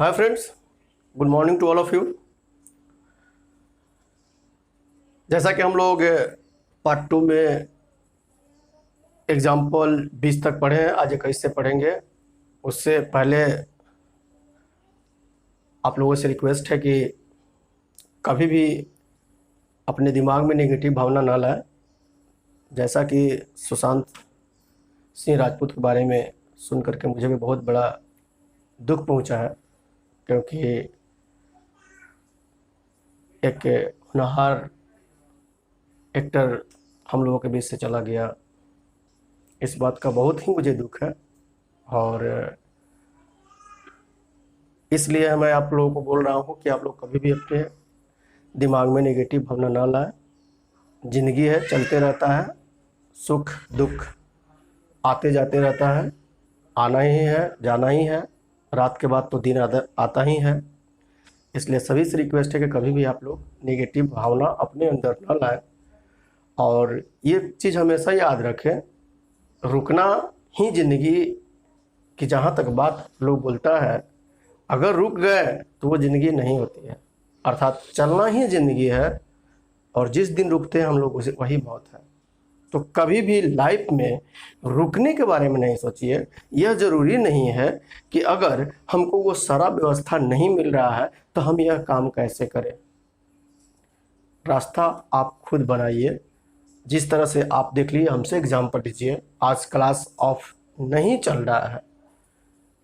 Hi friends, good morning to all of you. जैसा कि हम लोग पार्ट 2 में एग्जाम्पल 20 तक पढ़े हैं, आज 21 से पढ़ेंगे। उससे पहले आप लोगों से रिक्वेस्ट है कि कभी भी अपने दिमाग में नेगेटिव भावना ना लाएं। जैसा कि सुशांत सिंह राजपूत के बारे में सुन करके मुझे भी बहुत बड़ा दुख पहुंचा है, क्योंकि एक होनहार एक्टर हम लोगों के बीच से चला गया। इस बात का बहुत ही मुझे दुख है और इसलिए मैं आप लोगों को बोल रहा हूँ कि आप लोग कभी भी अपने दिमाग में नेगेटिव भावना ना लाएं। ज़िंदगी है, चलते रहता है, सुख दुख आते जाते रहता है, आना ही है जाना ही है, रात के बाद तो दिन आता ही है। इसलिए सभी से रिक्वेस्ट है कि कभी भी आप लोग नेगेटिव भावना अपने अंदर ना लाएं और ये चीज़ हमेशा याद रखें, रुकना ही ज़िंदगी की जहाँ तक बात लोग बोलता है, अगर रुक गए तो वो ज़िंदगी नहीं होती है। अर्थात चलना ही ज़िंदगी है और जिस दिन रुकते हैं हम लोग उसे वही मौत है। तो कभी भी लाइफ में रुकने के बारे में नहीं सोचिए। यह ज़रूरी नहीं है कि अगर हमको वो सारा व्यवस्था नहीं मिल रहा है तो हम यह काम कैसे करें। रास्ता आप खुद बनाइए। जिस तरह से आप देख लीजिए, हमसे एग्जाम्पल लीजिए। आज क्लास ऑफ नहीं चल रहा है,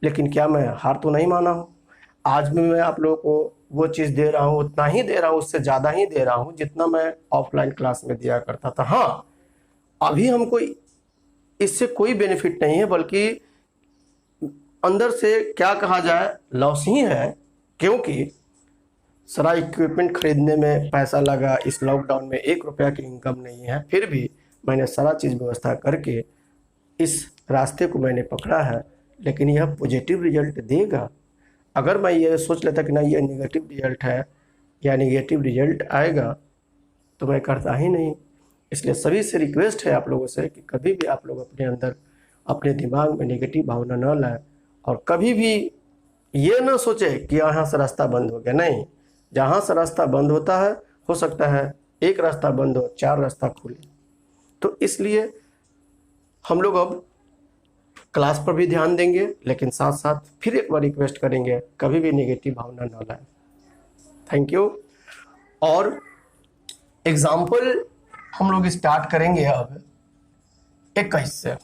लेकिन क्या मैं हार तो नहीं माना हूँ। आज भी मैं आप लोगों को वो चीज़ दे रहा हूँ, उतना ही दे रहा हूँ, उससे ज़्यादा ही दे रहा हूँ जितना मैं ऑफलाइन क्लास में दिया करता था। हाँ, अभी हमको इससे कोई बेनिफिट नहीं है, बल्कि अंदर से क्या कहा जाए, लॉस ही है। क्योंकि सारा इक्विपमेंट खरीदने में पैसा लगा। इस लॉकडाउन में 1 रुपया की इनकम नहीं है, फिर भी मैंने सारा चीज़ व्यवस्था करके इस रास्ते को मैंने पकड़ा है। लेकिन यह पॉजिटिव रिजल्ट देगा। अगर मैं ये सोच लेता कि ना ये नेगेटिव रिजल्ट है या नेगेटिव रिजल्ट आएगा, तो मैं करता ही नहीं। इसलिए सभी से रिक्वेस्ट है आप लोगों से कि कभी भी आप लोग अपने अंदर अपने दिमाग में नेगेटिव भावना न लाएं और कभी भी ये ना सोचे कि यहाँ से रास्ता बंद हो गया। नहीं, जहाँ से रास्ता बंद होता है, हो सकता है एक रास्ता बंद हो, 4 रास्ता खुले। तो इसलिए हम लोग अब क्लास पर भी ध्यान देंगे, लेकिन साथ साथ फिर एक बार रिक्वेस्ट करेंगे, कभी भी नेगेटिव भावना न लाएं। Thank you. और एग्जाम्पल हम लोग स्टार्ट करेंगे अब 21 से।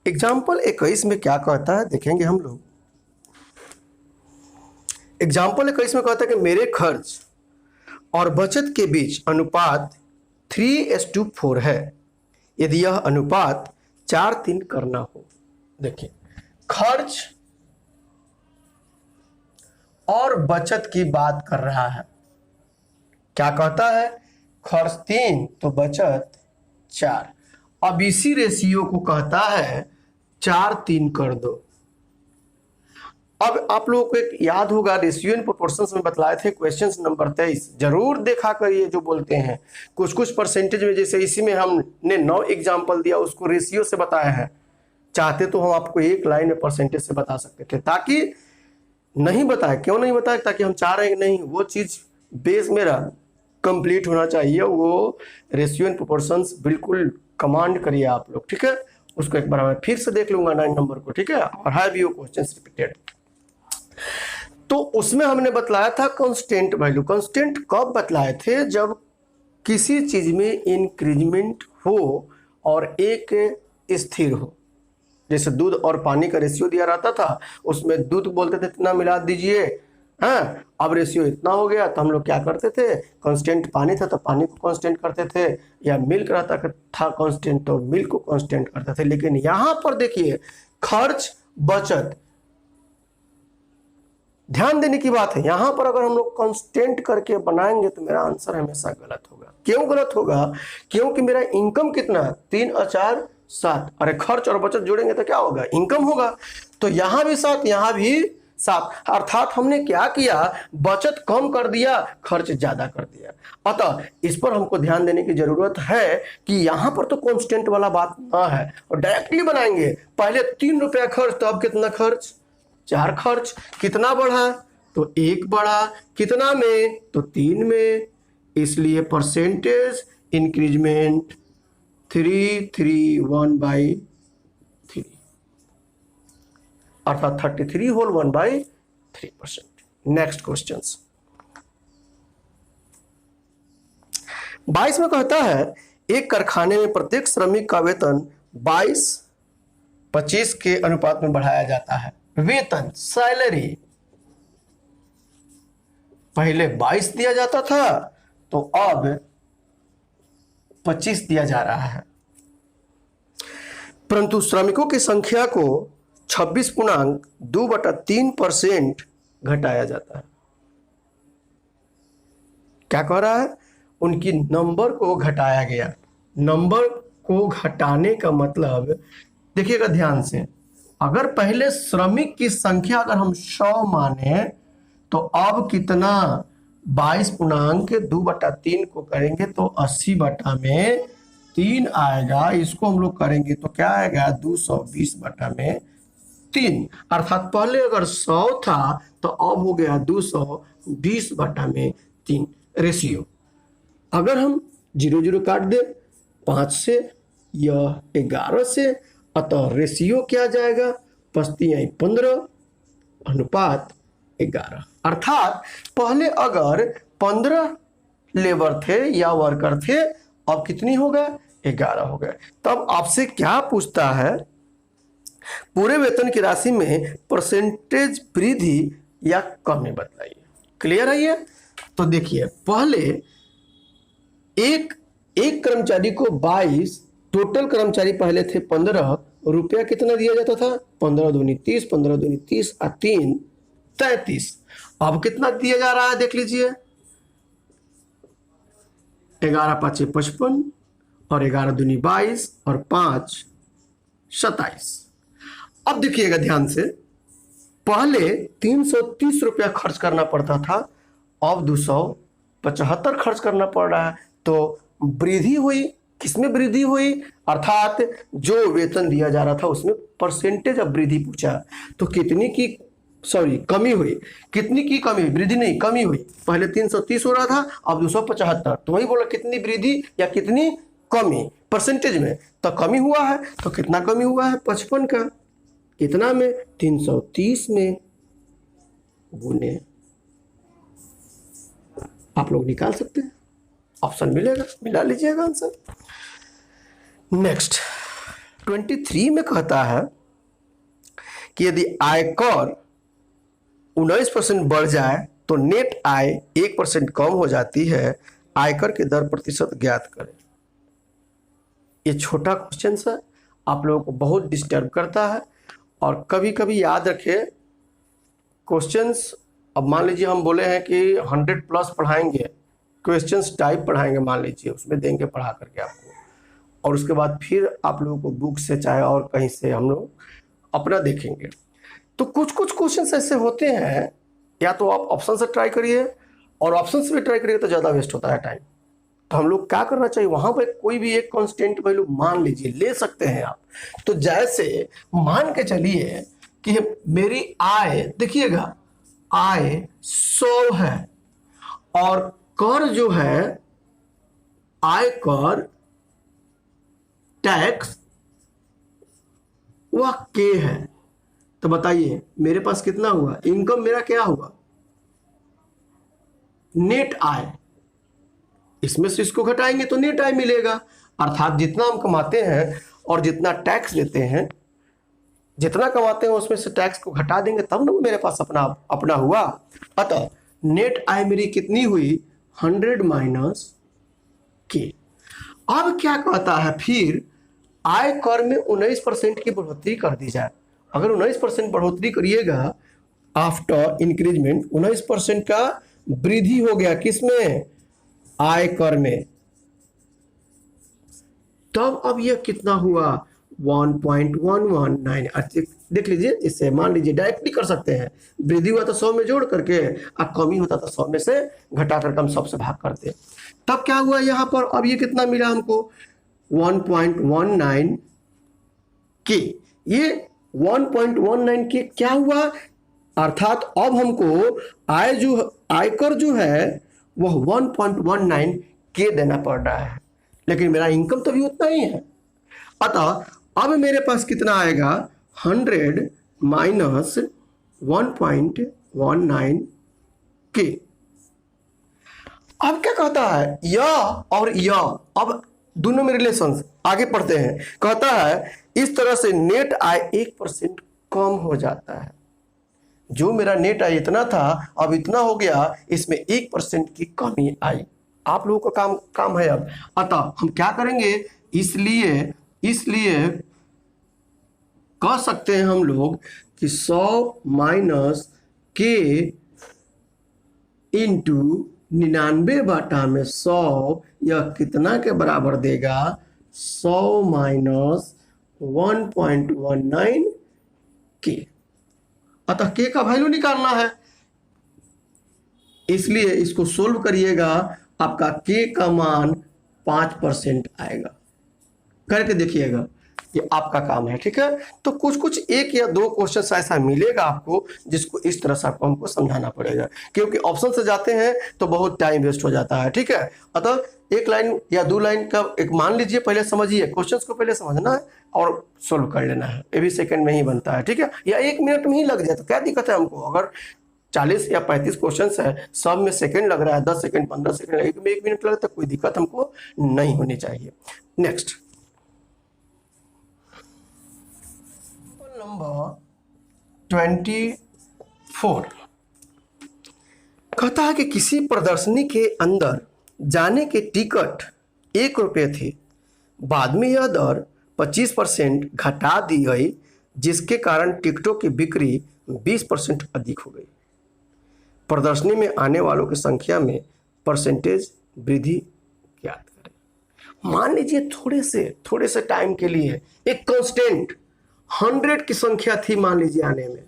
एग्जाम्पल 21 में क्या कहता है देखेंगे हम लोग। एग्जाम्पल 21 में कहता है कि मेरे खर्च और बचत के बीच अनुपात 3:4 है यदि यह अनुपात 4:3 करना हो। देखिए, खर्च और बचत की बात कर रहा है। क्या कहता है? खर्च 3 तो बचत 4। अब इसी रेशियो को कहता है 4:3 कर दो। अब आप लोगों को एक याद होगा, रेशियो इन प्रोपोर्शंस में बतलाए थे, क्वेश्चन नंबर 23 जरूर देखा करिए। जो बोलते हैं कुछ कुछ परसेंटेज में, जैसे इसी में हमने 9 एग्जाम्पल दिया, उसको रेशियो से बताया है। चाहते तो हम आपको एक लाइन में परसेंटेज से बता सकते थे, ताकि नहीं बताए। क्यों नहीं बताए? ताकि हम चाह रहे हैं कि नहीं, वो चीज बेस मेरा कंप्लीट होना चाहिए। वो रेशियो एंड प्रोपोर्शंस बिल्कुल कमांड करिए आप लोग, ठीक है। उसको एक बार मैं फिर से देख लूंगा 9 नंबर को, ठीक है। और है भी वो क्वेश्चन रिपीटेड। तो उसमें हमने बतलाया था कांस्टेंट वैल्यू। कांस्टेंट कब बतलाए थे? जब किसी चीज में इंक्रीजमेंट हो और एक स्थिर हो। जैसे दूध और पानी का रेशियो दिया रहता था, उसमें दूध बोलते थे इतना मिला दीजिए, हाँ, अब रेशियो इतना हो गया, तो हम लोग क्या करते थे, कांस्टेंट पानी था तो पानी को कांस्टेंट करते थे, या मिल्क रहता था कांस्टेंट तो मिल्क को कांस्टेंट करते थे। लेकिन यहाँ पर देखिए, खर्च बचत, ध्यान देने की बात है। यहाँ पर अगर हम लोग कांस्टेंट करके बनाएंगे तो मेरा आंसर हमेशा गलत होगा। क्यों गलत होगा? क्योंकि मेरा इनकम कितना है, 3 और 4 7। अरे खर्च और बचत जोड़ेंगे तो क्या होगा, इनकम होगा। तो यहाँ भी 7, यहाँ भी 7। अर्थात हमने क्या किया, बचत कम कर दिया, खर्च ज्यादा कर दिया। अतः इस पर हमको ध्यान देने की जरूरत है कि यहाँ पर तो कांस्टेंट वाला बात ना है, और डायरेक्टली बनाएंगे। पहले 3 रुपया खर्च, तो अब कितना खर्च, 4 खर्च। कितना बढ़ा? तो 1 बढ़ा। कितना में? तो 3 में। इसलिए परसेंटेज इंक्रीजमेंट 331/3 अर्थात 33 होल 1/3%। नेक्स्ट क्वेश्चन 22 में कहता है एक कारखाने में प्रत्येक श्रमिक का वेतन 22-25 के अनुपात में बढ़ाया जाता है। वेतन सैलरी पहले 22 दिया जाता था तो अब 25 दिया जा रहा है, परंतु श्रमिकों की संख्या को 26.2/3% घटाया जाता है। क्या कह रहा है? उनकी नंबर को घटाया गया। नंबर को घटाने का मतलब देखिएगा ध्यान से, अगर पहले श्रमिक की संख्या अगर हम 100 माने तो अब कितना 22.2/3 को करेंगे तो 80/3 आएगा। इसको हम लोग करेंगे तो क्या आएगा 220/3 अर्थात पहले अगर 100 था तो अब हो गया 220/3 रेशियो। अगर हम 0 काट दे 5 से या 11 से, अतः रेशियो क्या जाएगा 15:15 अर्थात पहले अगर 15 लेबर थे या वर्कर थे, अब कितनी हो गए 11 हो गए। तब आपसे क्या पूछता है, पूरे वेतन की राशि में परसेंटेज वृद्धि या कमी बताइए। क्लियर है ये? तो देखिए पहले एक कर्मचारी को 22, टोटल कर्मचारी पहले थे 15 रुपया कितना दिया जाता था 15 दूनी 30, 15 दूनी 30 और 3 33। अब कितना दिया जा रहा है देख लीजिए 11×5 = 55 और 11 दूनी 22 और 5 27। अब देखिएगा ध्यान से, पहले 330 रुपया खर्च करना पड़ता था, अब 275 खर्च करना पड़ रहा है। तो वृद्धि हुई। किसमें वृद्धि हुई? अर्थात जो वेतन दिया जा रहा था उसमें परसेंटेज ऑफ वृद्धि पूछा तो कितनी की कमी हुई। कितनी की कमी हुई? वृद्धि नहीं, कमी हुई। पहले 330 हो रहा था, अब 275। तो वही बोला कितनी वृद्धि या कितनी कमी परसेंटेज में, तो कमी हुआ है। तो कितना कमी हुआ है 55 का, कितना में 330 में गुने, आप लोग निकाल सकते हैं, ऑप्शन मिलेगा, मिला लीजिएगा आंसर। नेक्स्ट 23 में कहता है कि यदि आयकर 19% बढ़ जाए तो नेट आय 1% कम हो जाती है, आयकर की दर प्रतिशत ज्ञात करें। ये छोटा क्वेश्चन है, आप लोगों को बहुत डिस्टर्ब करता है और कभी कभी याद रखें क्वेश्चंस। अब मान लीजिए हम बोले हैं कि 100+ पढ़ाएंगे, क्वेश्चंस टाइप पढ़ाएंगे, मान लीजिए उसमें देंगे पढ़ा करके आपको, और उसके बाद फिर आप लोगों को बुक से चाहे और कहीं से हम लोग अपना देखेंगे। तो कुछ क्वेश्चंस ऐसे होते हैं, या तो आप ऑप्शन से ट्राई करिए, और ऑप्शन से भी ट्राई करिए तो ज़्यादा वेस्ट होता है टाइम। तो हम लोग क्या करना चाहिए, वहाँ पर कोई भी एक कांस्टेंट वैल्यू मान लीजिए, ले सकते हैं आप। तो जैसे मान के चलिए कि मेरी आय, देखिएगा आय 100 है और कर जो है आयकर टैक्स वह के है। तो बताइए मेरे पास कितना हुआ, इनकम मेरा क्या हुआ नेट आय। इसमें से इसको घटाएंगे तो नेट आय मिलेगा, अर्थात जितना हम कमाते हैं और जितना टैक्स देते हैं, जितना कमाते हैं उसमें से टैक्स को घटा देंगे तब ना मेरे पास अपना हुआ। अतः नेट आय मेरी कितनी हुई 100 - के। अब क्या कहता है, फिर आय कर में 19% की बढ़ोतरी कर दी जाए। अगर 19% बढ़ोतरी करिएगा आफ्टर इंक्रीजमेंट, 19% का वृद्धि हो गया किसमें, आय कर में, तब अब यह कितना हुआ 1.119। देख लीजिए, इससे मान लीजिए डायरेक्टली कर सकते हैं, वृद्धि हुआ तो 100 में जोड़ करके, और कमी होता तो 100 में से घटा करके हम 100 से भाग करते। तब क्या हुआ यहाँ पर, अब ये कितना मिला हमको 1.19 के। ये 1.19 के क्या हुआ, अर्थात अब हमको आयकर जो है वह 1.19 के देना पड़ रहा है, लेकिन मेरा इनकम तो भी उतना ही है। अतः अब मेरे पास कितना आएगा, 100 माइनस 1.19 के। अब क्या कहता है, यह और यह, अब दोनों में रिलेशन आगे पढ़ते हैं। कहता है इस तरह से नेट आय 1% कम हो जाता है। जो मेरा नेट आय इतना था अब इतना हो गया, इसमें 1% की कमी आई। आप लोगों का काम है अब। अतः हम क्या करेंगे, इसलिए कह सकते हैं हम लोग कि 100 माइनस के इंटू 99/100 यह कितना के बराबर देगा, 100 माइनस 1.19 के। अतः के का वैल्यू निकालना है, इसलिए इसको सोल्व करिएगा, आपका के का मान 5% आएगा। करके देखिएगा, ये आपका काम है, ठीक है। तो कुछ एक या दो क्वेश्चन ऐसा मिलेगा आपको जिसको इस तरह से आपको हमको समझाना पड़ेगा, क्योंकि ऑप्शन से जाते हैं तो बहुत टाइम वेस्ट हो जाता है, ठीक है। अतः एक लाइन या दो लाइन का एक मान लीजिए, पहले समझिए, क्वेश्चंस को पहले समझना है और सोल्व कर लेना है। ये भी सेकंड में ही बनता है, ठीक है, या 1 मिनट में ही लग जाए तो क्या दिक्कत है हमको। अगर 40 या 35 क्वेश्चन है, सब में सेकंड लग रहा है, 10 सेकंड 15 सेकंड, एक में 1 मिनट लग रहा है, तो कोई दिक्कत हमको नहीं होनी चाहिए। नेक्स्ट नंबर 24 कहता है कि किसी प्रदर्शनी के अंदर जाने के टिकट 1 रुपये थे, बाद में यह दर 25% घटा दी गई, जिसके कारण टिकटों की बिक्री 20% अधिक हो गई। प्रदर्शनी में आने वालों की संख्या में परसेंटेज वृद्धि ज्ञात करें। मान लीजिए थोड़े से टाइम के लिए एक कांस्टेंट 100 की संख्या थी, मान लीजिए आने में,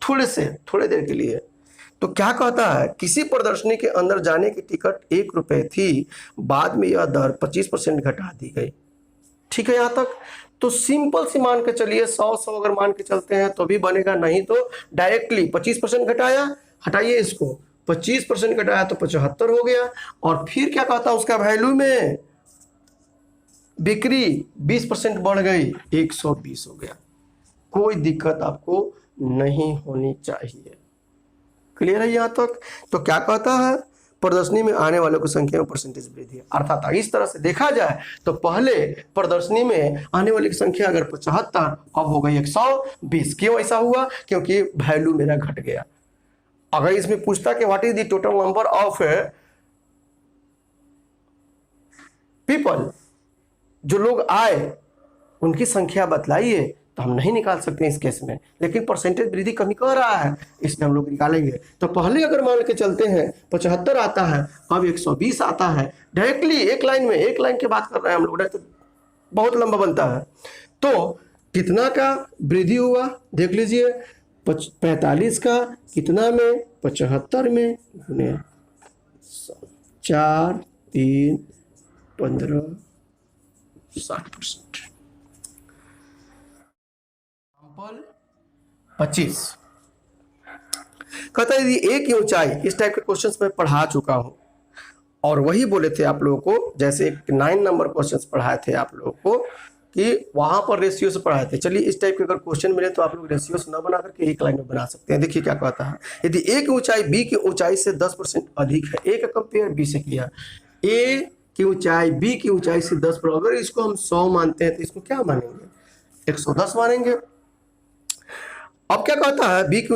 थोड़े देर के लिए। तो क्या कहता है, किसी प्रदर्शनी के अंदर जाने की टिकट 1 रुपये थी, बाद में यह दर 25% घटा दी गई। ठीक है यहाँ तक। तो सिंपल सी मान के चलिए, 100 अगर मान के चलते हैं तो भी बनेगा, नहीं तो डायरेक्टली 25% घटाया, हटाइए इसको, 25% घटाया तो 75 हो गया। और फिर क्या कहता है, उसका वैल्यू में बिक्री 20% बढ़ गई, 120 हो गया। कोई दिक्कत आपको नहीं होनी चाहिए। क्लियर है यहाँ तक। तो क्या कहता है, प्रदर्शनी में आने वालों की संख्या में परसेंटेज वृद्धि है। अर्थात इस तरह से देखा जाए तो पहले प्रदर्शनी में आने वाली की संख्या अगर 75, अब हो गई 120। क्यों ऐसा हुआ, क्योंकि वैल्यू मेरा घट गया। अगर इसमें पूछता कि what is the total number of people, जो लोग आए उनकी संख्या बतलाइए, तो हम नहीं निकाल सकते इस केस में, लेकिन परसेंटेज वृद्धि कमी कर रहा है, इसलिए हम लोग निकालेंगे। तो पहले अगर मान के चलते हैं 75 आता है, अब 120 आता है, डायरेक्टली एक लाइन की बात कर रहे हैं हम लोग, तो बहुत लंबा बनता है। तो कितना का वृद्धि हुआ देख लीजिए, 45 का कितना में, 75 में, गुने 4 3 15 60%। 25 कहता है यदि एक की ऊंचाई, इस टाइप के क्वेश्चंस मैं पढ़ा चुका हूं, और वही बोले थे आप लोगों को, जैसे 9 नंबर क्वेश्चंस पढ़ाए थे आप लोगों को, कि वहां पर रेशियो से पढ़ाए थे। चलिए इस टाइप के अगर क्वेश्चन मिले तो आप लोग रेशियो से न बना करके एक लाइन में बना सकते हैं। देखिए क्या कहता है, यदि ए की ऊंचाई बी की ऊंचाई से 10% अधिक है, ए का कंपेयर बी से किया, ए की ऊंचाई बी की ऊंचाई से 10%, अगर इसको हम 100 मानते हैं तो इसको क्या मानेंगे, 110 मानेंगे। अब क्या कहता है, बी की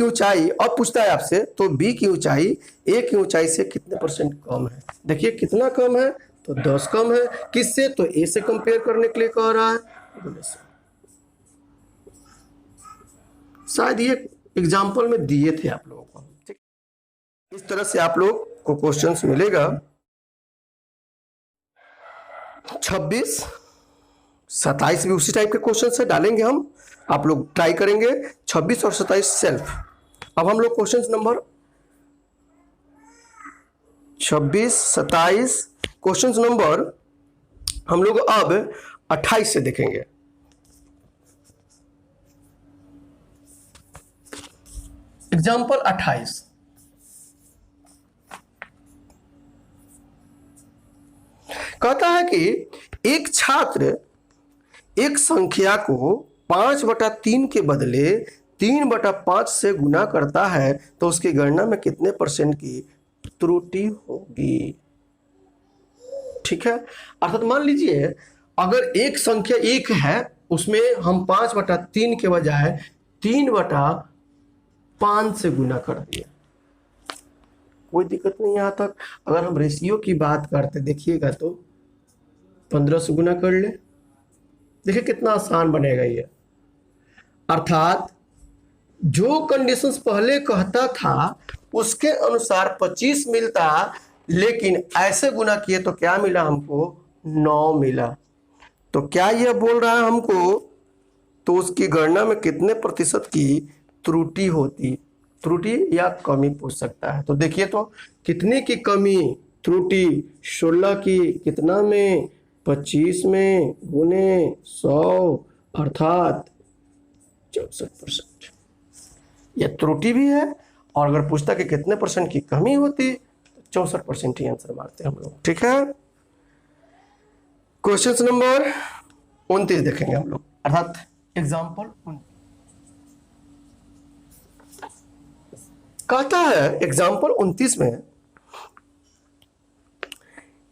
ऊंचाई अब पूछता है आपसे, तो बी की ऊंचाई ए की ऊंचाई से कितने % कम है। देखिए कितना कम है, तो 10 कम है। किससे, तो ए से कंपेयर करने के लिए कह रहा है। शायद ये एग्जाम्पल में दिए थे आप लोगों को, ठीक। इस तरह से आप लोग को क्वेश्चंस मिलेगा। 26 27 भी उसी टाइप के क्वेश्चन से डालेंगे हम, आप लोग ट्राई करेंगे। 26 और 27 सेल्फ। अब हम लोग क्वेश्चन नंबर 26 27 क्वेश्चन नंबर हम लोग अब 28 से देखेंगे। एग्जाम्पल 28, कहता है कि एक छात्र एक संख्या को 5/3 के बदले 3/5 से गुना करता है तो उसकी गणना में कितने % की त्रुटि होगी। ठीक है, अर्थात मान लीजिए अगर एक संख्या एक है उसमें हम 5/3 के बजाय 3/5 से गुना कर दिए, कोई दिक्कत नहीं यहाँ तक। अगर हम रेशियो की बात करते देखिएगा तो 15 से गुना कर ले, देखिए कितना आसान बनेगा ये। अर्थात जो कंडीशंस पहले कहता था उसके अनुसार 25 मिलता, लेकिन ऐसे गुना किए तो क्या मिला हमको, 9 मिला। तो क्या यह बोल रहा है हमको, तो उसकी गणना में कितने % की त्रुटि होती, त्रुटि या कमी पूछ सकता है। तो देखिए तो कितने की कमी, त्रुटि 16 की, कितना में, 25 में, गुने 100 अर्थात 64%। यह त्रुटि भी है, और अगर पूछता कि कितने % की कमी होती तो 64% ही आंसर मारते हम लोग। ठीक है, क्वेश्चन नंबर 29 देखेंगे हम लोग, अर्थात एग्जाम्पल 29। कहता है एग्जाम्पल 29 में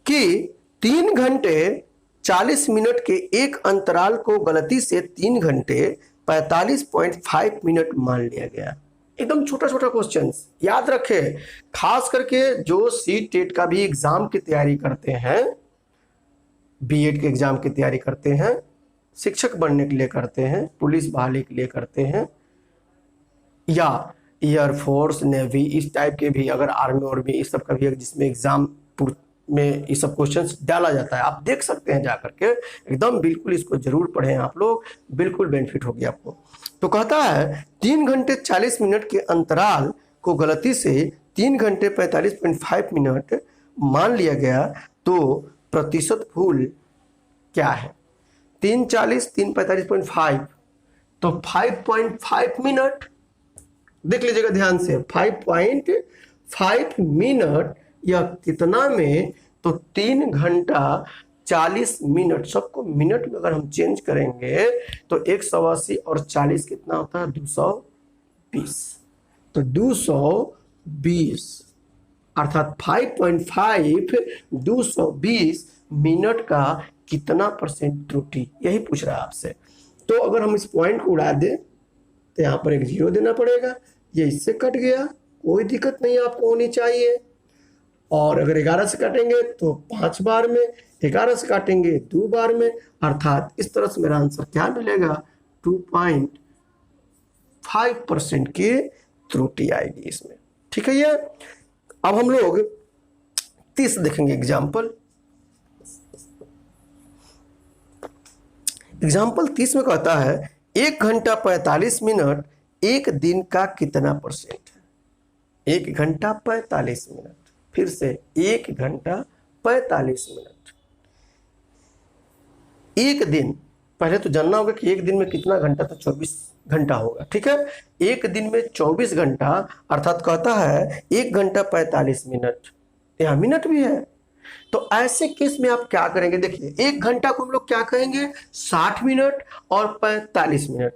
कि 3 घंटे 40 मिनट के एक अंतराल को गलती से 3 घंटे 45.5 मिनट मान लिया गया। एकदम छोटा छोटा क्वेश्चन याद रखें, खास करके जो सी-टेट का भी एग्जाम की तैयारी करते हैं, बीएड के एग्जाम की तैयारी करते हैं, शिक्षक बनने के लिए करते हैं, पुलिस बहाली के लिए करते हैं, या एयरफोर्स नेवी इस टाइप के भी, अगर आर्मी और भी इस सब का भी जिसमें एग्जाम में ये सब क्वेश्चंस डाला जाता है, आप देख सकते हैं जाकर के, एकदम बिल्कुल इसको जरूर पढ़ें आप लोग, बिल्कुल बेनिफिट होगी आपको। तो कहता है 3 घंटे 40 मिनट के अंतराल को गलती से 3 घंटे 45.5 मिनट मान लिया गया, तो प्रतिशत भूल क्या है। 3 40 3 45.5 तो 5.5 मिनट, देख लीजिएगा ध्यान से, 5.5 मिनट या कितना में, तो 3 घंटा 40 मिनट, सबको मिनट में अगर हम चेंज करेंगे तो 180 और 40 कितना होता है, 220। तो 220 अर्थात 5.5 220 मिनट का कितना % त्रुटि, यही पूछ रहा है आपसे। तो अगर हम इस पॉइंट को उड़ा दें तो यहाँ पर एक 0 देना पड़ेगा, ये इससे कट गया, कोई दिक्कत नहीं आपको होनी चाहिए। और अगर 11 से काटेंगे तो 5 बार में, 11 से काटेंगे 2 बार में, अर्थात इस तरह से मेरा आंसर क्या मिलेगा, 2.5% की त्रुटि आएगी इसमें। ठीक है, ये अब हम लोग 30 देखेंगे एग्जाम्पल। एग्जाम्पल 30 में कहता है 1 घंटा 45 मिनट एक दिन का कितना % है। 1 घंटा 45 मिनट, फिर से 1 घंटा 45 मिनट, एक दिन, पहले तो जानना होगा कि एक दिन में कितना घंटा, तो 24 घंटा होगा। ठीक है, एक दिन में 24 घंटा, अर्थात कहता है 1 घंटा 45 मिनट, यहाँ मिनट भी है। तो ऐसे केस में आप क्या करेंगे, देखिए 1 घंटा को हम लोग क्या कहेंगे, 60 मिनट और 45 मिनट,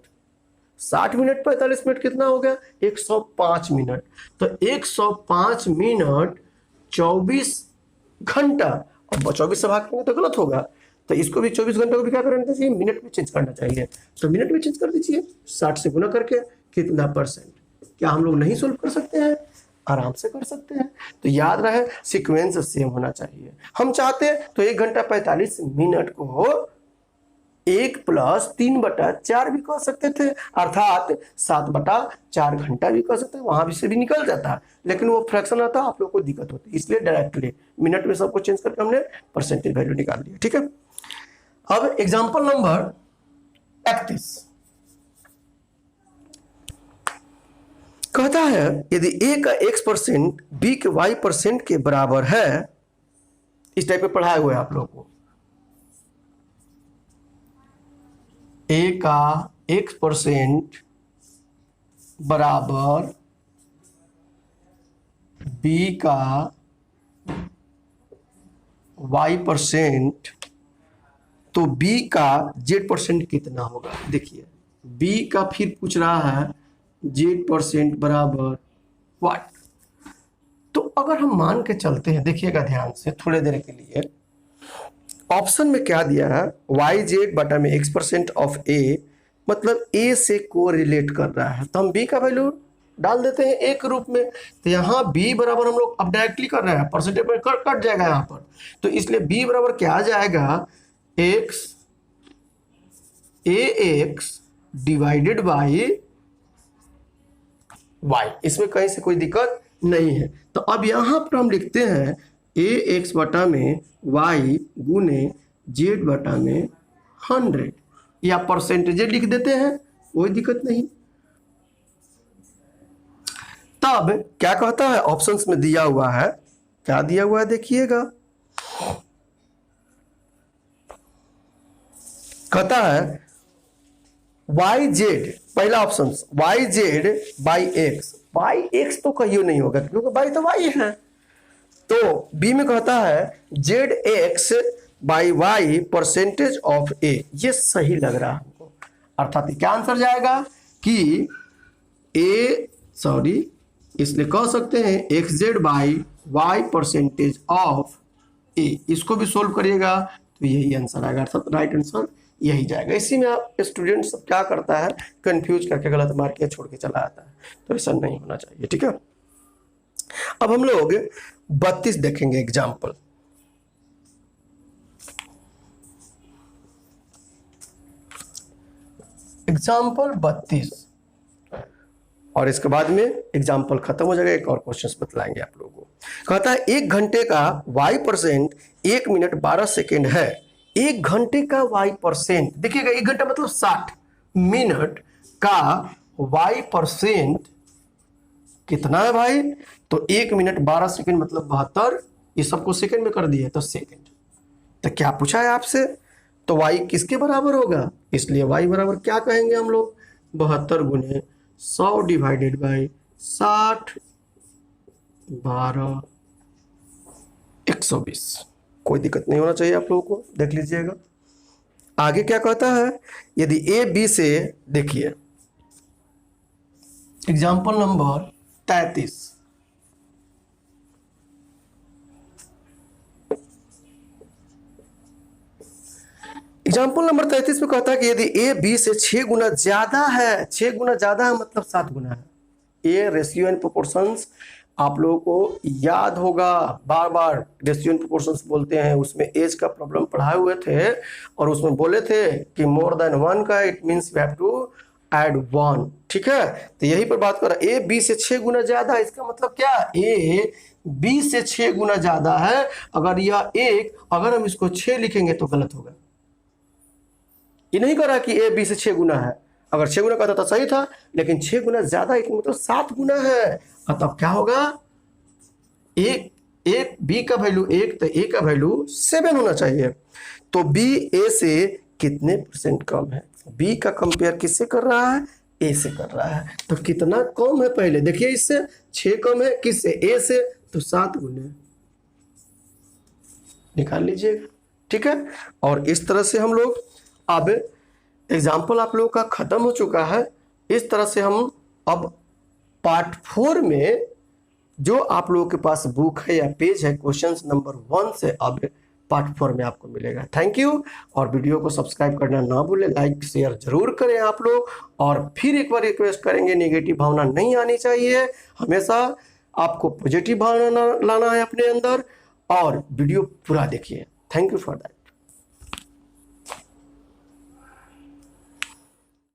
60 मिनट 45 मिनट कितना हो गया, 105 मिनट। तो 105 मिनट 24 घंटा, अब 24 से भाग करेंगे तो गलत होगा, तो इसको भी 24 घंटे को भी क्या करना चाहिए, मिनट में चेंज करना चाहिए। तो मिनट में चेंज कर दीजिए, 60 से गुना करके कितना %। क्या हम लोग नहीं सोल्व कर सकते हैं, आराम से कर सकते हैं। तो याद रहे सीक्वेंस सेम होना चाहिए। हम चाहते हैं तो 1 घंटा 45 मिनट को 1 + 3/4 भी कह सकते थे, अर्थात 7/4 घंटा भी कह सकते हैं, वहां भी से भी निकल जाता, लेकिन वो फ्रैक्शन आता, आप लोग को दिक्कत होती, इसलिए डायरेक्टली मिनट में सबको चेंज करके हमने % वैल्यू निकाल दिया। ठीक है, अब एग्जाम्पल नंबर 31 कहता है यदि A का X% B के Y% के बराबर है, इस टाइप में पढ़ाया हुआ है आप लोगों को, A का X% बराबर बी का y%, तो बी का z% कितना होगा। देखिए बी का फिर पूछ रहा है z% बराबर वाट। तो अगर हम मान के चलते हैं, देखिएगा ध्यान से थोड़े देर के लिए, ऑप्शन में क्या दिया है, yz बटा में x% ऑफ a, मतलब a से को रिलेट कर रहा है, तो हम b का वैल्यू डाल देते हैं एक रूप में। तो यहाँ b बराबर हम लोग अब डायरेक्टली कर रहे हैं, परसेंटेज में कट जाएगा यहाँ पर, तो इसलिए b बराबर क्या आ जाएगा, x ax divided by y। इसमें कहीं से कोई दिक्कत नहीं है। तो अब यहाँ पर हम लिखते हैं ax बटा में y गुने z बटा में 100, या परसेंटेज लिख देते हैं, कोई दिक्कत नहीं। तब क्या कहता है, ऑप्शंस में दिया हुआ है, क्या दिया हुआ है देखिएगा, कहता है yz, पहला option yz by x, by x तो कहियो नहीं होगा क्योंकि बाई तो y है। तो बी में कहता है zx by y percentage of a, ये सही लग रहा है हमको, अर्थात क्या आंसर जाएगा कि इसलिए कह सकते हैं xz by y percentage of a। इसको भी सोल्व करिएगा तो यही आंसर आएगा, अर्थात राइट आंसर यही जाएगा। इसी में आप स्टूडेंट सब क्या करता है, कंफ्यूज करके गलत मार्क के छोड़ के चला आता है, तो ऐसा नहीं होना चाहिए, ठीक है। अब हम लोग 32 देखेंगे एग्जाम्पल। एग्जाम्पल 32, और इसके बाद में एग्जाम्पल खत्म हो जाएगा, एक और क्वेश्चन बतलाएंगे आप लोगों को। कहता है 1 घंटे का y% 1 मिनट 12 सेकेंड है। 1 घंटे का y%, देखिएगा 1 घंटा मतलब 60 मिनट का y% कितना है भाई, तो 1 मिनट 12 सेकेंड मतलब 72, ये सबको सेकेंड में कर दिए तो सेकेंड। तो क्या पूछा है आपसे, तो y किसके बराबर होगा, इसलिए y बराबर क्या कहेंगे हम लोग, 72 गुने 100 डिवाइडेड बाई 60 12 120। कोई दिक्कत नहीं होना चाहिए आप लोगों को, देख लीजिएगा। आगे क्या कहता है, यदि ए बी से, देखिए एग्जाम्पल नंबर 33, एग्जाम्पल नंबर 33 में कहता है कि यदि ए बी से 6 गुना ज्यादा है, 6 गुना ज्यादा है मतलब 7 गुना है। ए रेशियो एंड प्रोपोर्शंस आप लोगों को याद होगा, बार बार रेशियो एंड प्रोपोर्शंस बोलते हैं, उसमें एज का प्रॉब्लम पढ़ाए हुए थे और उसमें बोले थे कि मोर देन 1 का it means we have to add 1, ठीक है। तो यही पर बात कर रहा है, ए बी से 6 गुना ज्यादा, इसका मतलब क्या, ए बी से 6 गुना ज्यादा है। अगर यह एक, अगर हम इसको 6 लिखेंगे तो गलत होगा, ये नहीं कह रहा कि ए बी से 6 गुना है, अगर 6 गुना कहता तो सही था, लेकिन 6 गुना ज्यादा एक मतलब 7 गुना है। तब क्या होगा, एक बी का वैल्यू 1 तो ए का वैल्यू 7 होना चाहिए। तो बी ए से कितने % कम है, बी का कंपेयर किससे कर रहा है, ए से कर रहा है। तो कितना कम है, पहले देखिए इससे 6 कम है, किससे, ए से, तो 7 गुने निकाल लीजिएगा, ठीक है। और इस तरह से हम लोग, अब एग्जाम्पल आप लोगों का खत्म हो चुका है। इस तरह से हम अब पार्ट 4 में जो आप लोगों के पास बुक है या पेज है क्वेश्चंस नंबर 1 से, अब पार्ट 4 में आपको मिलेगा। थैंक यू, और वीडियो को सब्सक्राइब करना ना भूलें, लाइक शेयर जरूर करें आप लोग। और फिर एक बार रिक्वेस्ट करेंगे, नेगेटिव भावना नहीं आनी चाहिए, हमेशा आपको पॉजिटिव भावना लाना है अपने अंदर, और वीडियो पूरा देखिए। Thank you for that.